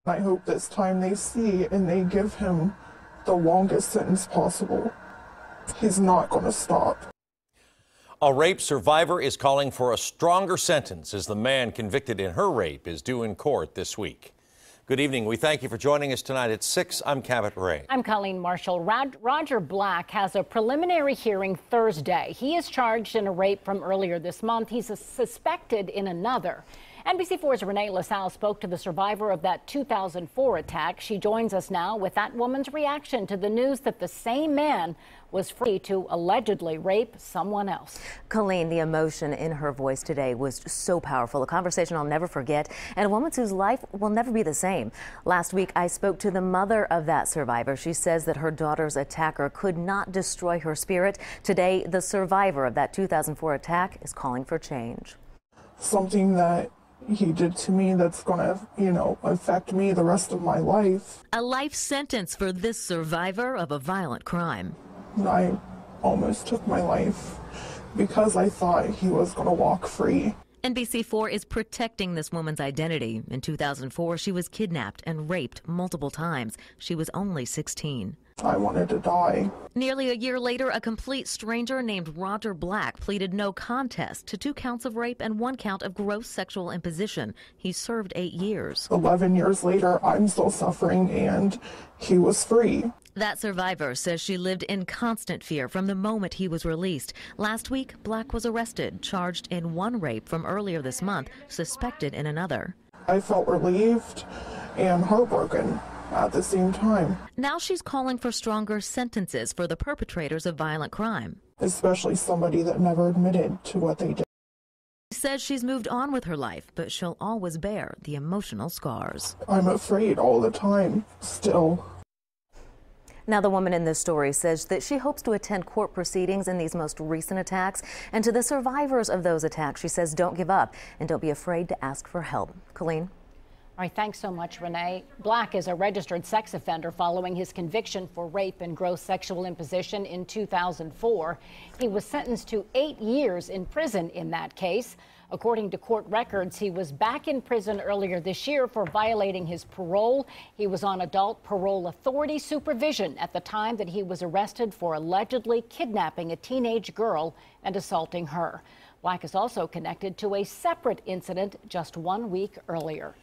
I hope this time they see and they give him the longest sentence possible. He's not going to stop. A rape survivor is calling for a stronger sentence as the man convicted in her rape is due in court this week. Good evening. We thank you for joining us tonight at 6. I'm Cabot Ray. I'm Colleen Marshall. Roger Black has a preliminary hearing Thursday. He is charged in a rape from earlier this month. He's suspected in another. NBC4's Renee LaSalle spoke to the survivor of that 2004 attack. She joins us now with that woman's reaction to the news that the same man was free to allegedly rape someone else. Colleen, the emotion in her voice today was so powerful, a conversation I'll never forget, and a woman whose life will never be the same. Last week, I spoke to the mother of that survivor. She says that her daughter's attacker could not destroy her spirit. Today, the survivor of that 2004 attack is calling for change. Something that he did to me that's going to, affect me the rest of my life. A life sentence for this survivor of a violent crime. I almost took my life because I thought he was going to walk free. NBC4 is protecting this woman's identity. In 2004, she was kidnapped and raped multiple times. She was only 16. I wanted to die. Nearly a year later, a complete stranger named Roger Black pleaded no contest to 2 counts of rape and 1 count of gross sexual imposition. He served 8 years. 11 years later, I'm still suffering, and he was free. That survivor says she lived in constant fear from the moment he was released. Last week, Black was arrested, charged in 1 rape from earlier this month, suspected in another. I felt relieved and heartbroken at the same time. Now she's calling for stronger sentences for the perpetrators of violent crime. Especially somebody that never admitted to what they did. She says she's moved on with her life, but she'll always bear the emotional scars. I'm afraid all the time, still. Now, the woman in this story says that she hopes to attend court proceedings in these most recent attacks. And to the survivors of those attacks, she says don't give up and don't be afraid to ask for help. Colleen? All right, thanks so much, Renee. Black is a registered sex offender following his conviction for rape and gross sexual imposition in 2004. He was sentenced to 8 years in prison in that case. According to court records, he was back in prison earlier this year for violating his parole. He was on adult parole authority supervision at the time that he was arrested for allegedly kidnapping a teenage girl and assaulting her. Black is also connected to a separate incident just 1 week earlier.